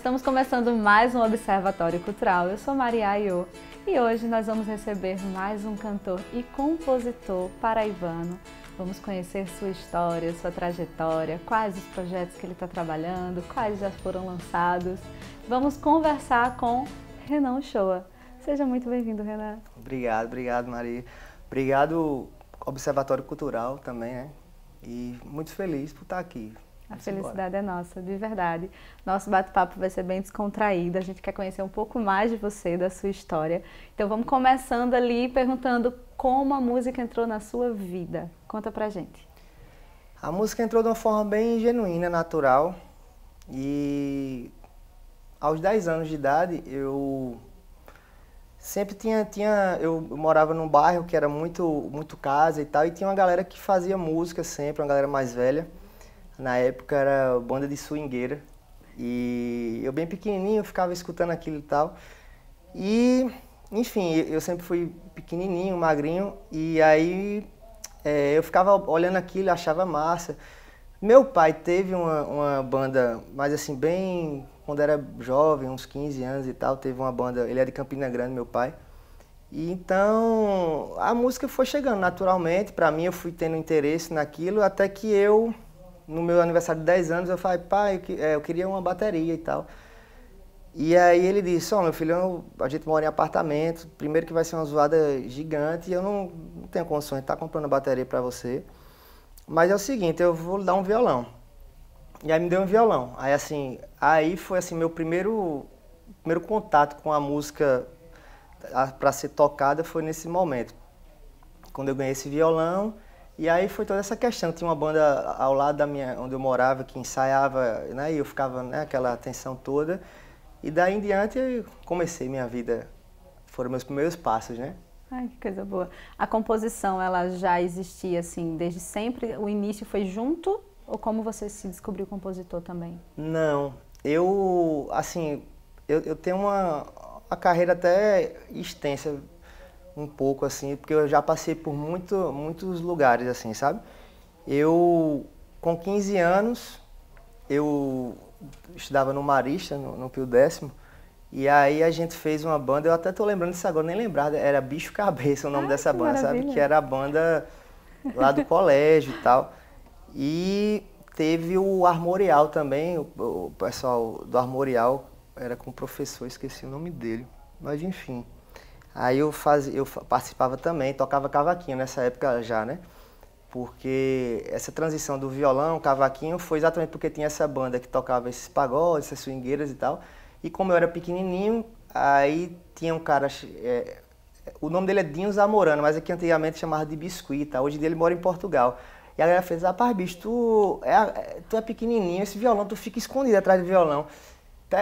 estamos começando mais um Observatório Cultural. Eu sou Maria Ayo e hoje nós vamos receber mais um cantor e compositor paraibano. Vamos conhecer sua história, sua trajetória, quais os projetos que ele está trabalhando, quais já foram lançados. Vamos conversar com Renan Uchoa. Seja muito bem-vindo, Renan. Obrigado, Maria. Obrigado, Observatório Cultural também, né? E muito feliz por estar aqui. A felicidade é nossa, de verdade. Nosso bate-papo vai ser bem descontraído, a gente quer conhecer um pouco mais de você, da sua história. Então vamos começando ali perguntando como a música entrou na sua vida. Conta pra gente. A música entrou de uma forma bem genuína, natural. E aos 10 anos de idade, eu sempre eu morava num bairro que era muito casa e tal, e tinha uma galera que fazia música sempre, uma galera mais velha. Na época era banda de swingueira e eu bem pequenininho ficava escutando aquilo e tal. E, enfim, eu sempre fui pequenininho, magrinho, e aí eu ficava olhando aquilo, achava massa. Meu pai teve uma banda, mas assim, bem quando era jovem, uns 15 anos e tal, teve uma banda, ele é de Campina Grande, meu pai. E então a música foi chegando naturalmente, pra mim eu fui tendo interesse naquilo, até que no meu aniversário de 10 anos, eu falei, pai, eu queria uma bateria e tal. E aí ele disse, meu filho, a gente mora em apartamento, primeiro que vai ser uma zoada gigante e eu não tenho condições de estar comprando bateria pra você. Mas é o seguinte, eu vou lhe dar um violão. E aí me deu um violão. Aí foi assim, meu primeiro contato com a música para ser tocada foi nesse momento. Quando eu ganhei esse violão. E aí foi toda essa questão, tinha uma banda ao lado onde eu morava, que ensaiava, né, e eu ficava, né, aquela tensão toda. E daí em diante eu comecei minha vida, foram meus primeiros passos, né? Ai, que coisa boa. A composição, ela já existia assim, desde sempre? O início foi junto? Ou como você se descobriu compositor também? Não, eu tenho uma carreira até extensa, um pouco assim, porque eu já passei por muitos lugares assim, sabe? Com 15 anos, eu estudava no Marista, no Pio Décimo, e aí a gente fez uma banda, eu até tô lembrando disso agora, nem lembrava, era Bicho Cabeça o nome dessa banda, maravilha. sabe? Que era a banda lá do colégio e tal. E teve o Armorial também, o pessoal do Armorial era com o professor, esqueci o nome dele, mas enfim. Aí eu participava também, tocava cavaquinho nessa época já, né? Porque essa transição do violão, cavaquinho, foi exatamente porque tinha essa banda que tocava esses pagodes, essas swingueiras e tal. E como eu era pequenininho, aí tinha um cara, o nome dele é Dinho Zamorano, mas aqui antigamente chamava de Biscuit, tá? Hoje em dia ele mora em Portugal. E a galera fez, rapaz, bicho, tu é pequenininho, esse violão, tu fica escondido atrás do violão.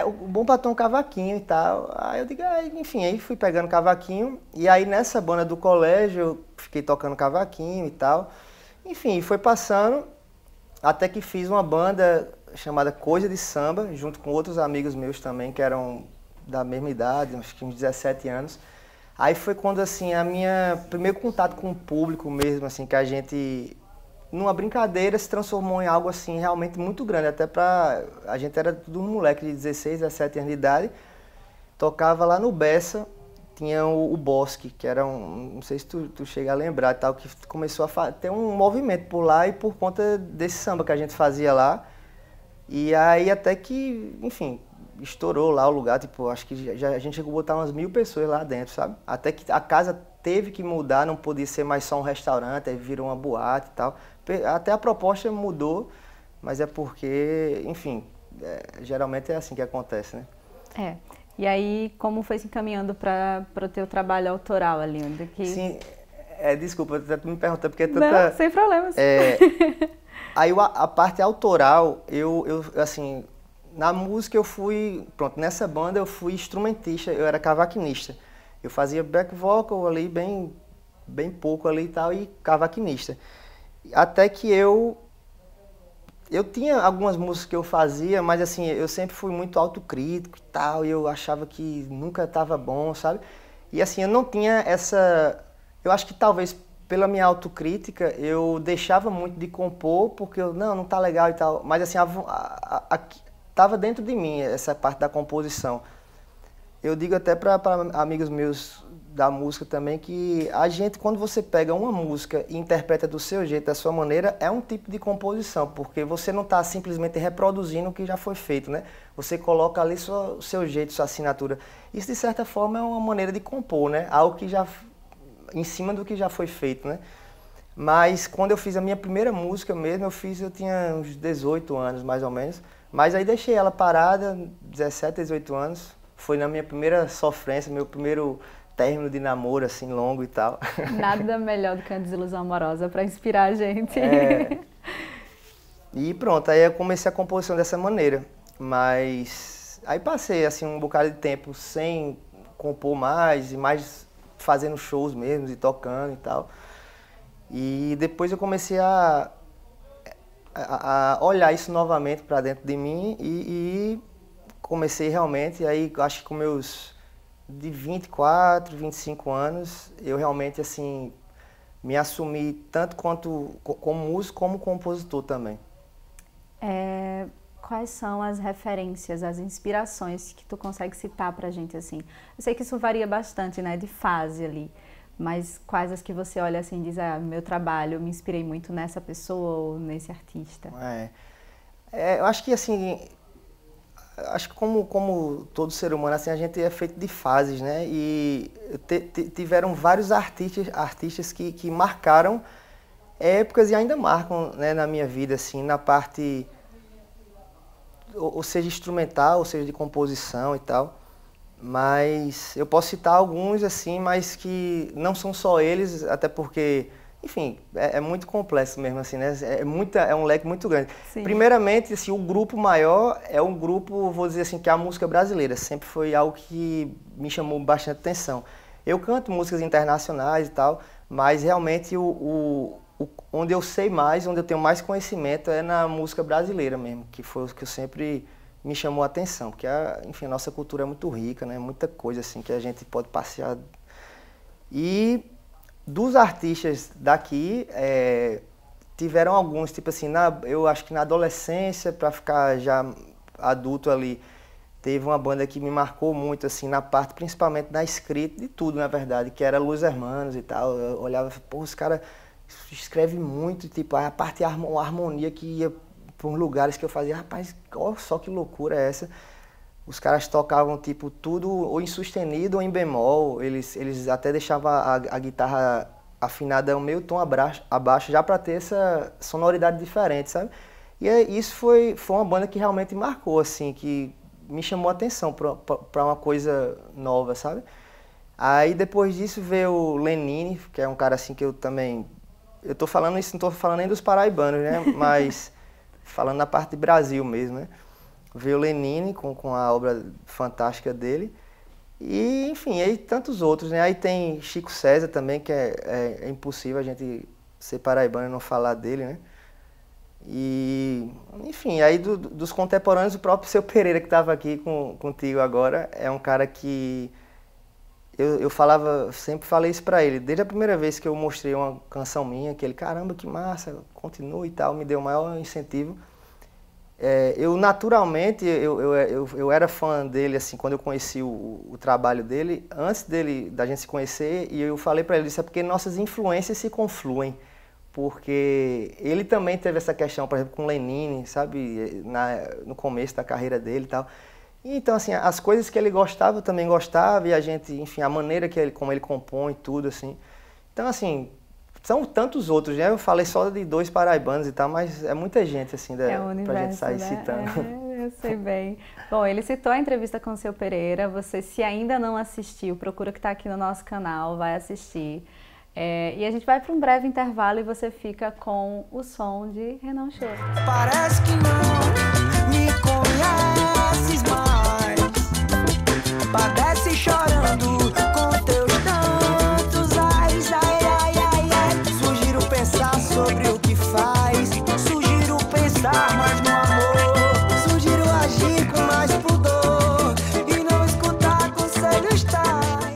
O bom pra ter um cavaquinho e tal. Aí eu digo, enfim, aí fui pegando cavaquinho. E aí nessa banda do colégio, eu fiquei tocando cavaquinho e tal. Enfim, foi passando, até que fiz uma banda chamada Coisa de Samba, junto com outros amigos meus também, que eram da mesma idade, acho que uns 17 anos. Aí foi quando, assim, primeiro contato com o público mesmo, assim, que a gente, numa brincadeira, se transformou em algo, assim, realmente muito grande. A gente era tudo um moleque de 16, 17 anos de idade, tocava lá no Bessa, tinha o Bosque, que era não sei se tu chega a lembrar e tal, que começou a ter um movimento por lá e por conta desse samba que a gente fazia lá. E aí até que, enfim, estourou lá o lugar, tipo, acho que a gente chegou a botar umas 1000 pessoas lá dentro, sabe? Até que a casa teve que mudar, não podia ser mais só um restaurante, aí virou uma boate e tal. Até a proposta mudou, mas é porque, enfim, geralmente é assim que acontece, né? É. E aí, como foi se encaminhando para o teu trabalho autoral ali? Sim, desculpa, tu me perguntou porque é tanta... Não, sem problemas. Aí a parte autoral, assim, na música eu fui, pronto, nessa banda eu fui instrumentista, eu era cavaquinista. Eu fazia back vocal ali, bem pouco ali e tal, e cavaquinista. Até que eu tinha algumas músicas que eu fazia, mas assim, eu sempre fui muito autocrítico e tal, e eu achava que nunca estava bom, sabe? E assim, eu não tinha eu acho que talvez pela minha autocrítica, eu deixava muito de compor, porque não tá legal e tal, mas assim, estava dentro de mim, essa parte da composição. Eu digo até para amigos meus da música também que a gente, quando você pega uma música e interpreta do seu jeito, da sua maneira, é um tipo de composição, porque você não está simplesmente reproduzindo o que já foi feito, né? Você coloca ali o seu jeito, sua assinatura. Isso, de certa forma, é uma maneira de compor, né? Algo que já, em cima do que já foi feito, né? Mas quando eu fiz a minha primeira música mesmo, eu tinha uns 18 anos, mais ou menos. Mas aí deixei ela parada, 17, 18 anos. Foi na minha primeira sofrência, meu primeiro término de namoro, assim, longo e tal. Nada melhor do que uma desilusão amorosa para inspirar a gente. E pronto, aí eu comecei a composição dessa maneira. Mas aí passei, assim, um bocado de tempo sem compor mais, e mais fazendo shows mesmo, e tocando e tal. E depois eu comecei a olhar isso novamente para dentro de mim e comecei realmente, aí acho que com meus de 24, 25 anos, eu realmente assim me assumi tanto como músico como compositor também. Quais são as referências, as inspirações que tu consegue citar pra gente assim? Eu sei que isso varia bastante, né, de fase ali, mas quais as que você olha assim e diz, meu trabalho, eu me inspirei muito nessa pessoa ou nesse artista? Eu acho que assim, acho que como todo ser humano, assim, a gente é feito de fases, né? E tiveram vários artistas que marcaram épocas e ainda marcam, né, na minha vida, assim, na parte, ou seja, instrumental, ou seja, de composição e tal. Mas eu posso citar alguns, assim, mas que não são só eles, até porque, enfim, é muito complexo mesmo, assim, né? É um leque muito grande. Sim. Primeiramente, assim, o grupo maior é um grupo, vou dizer assim, que é a música brasileira. Sempre foi algo que me chamou bastante atenção. Eu canto músicas internacionais e tal, mas realmente onde eu sei mais, onde eu tenho mais conhecimento é na música brasileira mesmo, que foi o que eu sempre me chamou a atenção, porque enfim, a nossa cultura é muito rica, né? Muita coisa assim que a gente pode passear. E dos artistas daqui, tiveram alguns, tipo assim, eu acho que na adolescência, para ficar já adulto ali, teve uma banda que me marcou muito, assim, na parte, principalmente da escrita, de tudo, na verdade, que era Los Hermanos e tal. Eu olhava e falava, pô, os caras escrevem muito, tipo, a parte, a harmonia que ia para uns lugares que eu fazia, rapaz, olha só que loucura é essa. Os caras tocavam, tipo, tudo ou em sustenido ou em bemol. Eles até deixavam a guitarra afinada um meio tom abaixo, já para ter essa sonoridade diferente, sabe? E isso foi uma banda que realmente marcou, assim, que me chamou a atenção para uma coisa nova, sabe? Aí depois disso veio o Lenine, que é um cara assim que eu também... Eu tô falando isso, não tô falando nem dos paraibanos, né? Mas falando na parte de Brasil mesmo, né? Veio o Lenine com a obra fantástica dele. E, enfim, aí tantos outros, né? Aí tem Chico César também, que é impossível a gente ser paraibano e não falar dele, né? E, enfim, aí dos contemporâneos, o próprio Seu Pereira, que estava aqui contigo agora, é um cara que eu sempre falei isso pra ele. Desde a primeira vez que eu mostrei uma canção minha, que ele, caramba, que massa, continua e tal, me deu o maior incentivo. Eu naturalmente, eu era fã dele, assim, quando eu conheci o trabalho dele, antes da gente se conhecer, e eu falei pra ele, isso é porque nossas influências se confluem, porque ele também teve essa questão, por exemplo, com Lenine, sabe, no começo da carreira dele e tal. Então, assim, as coisas que ele gostava, eu também gostava, e a gente, enfim, a maneira como ele compõe, tudo, assim. Então, assim, são tantos outros, né? Eu falei só de 2 paraibanos e tal, mas é muita gente, assim, pra gente sair, né? Citando. Eu sei bem. Bom, ele citou a entrevista com o Seu Pereira. Você, se ainda não assistiu, procura que tá aqui no nosso canal, vai assistir. E a gente vai para um breve intervalo e você fica com o som de Renan Show. Parece que não me conheces mais, padece chorando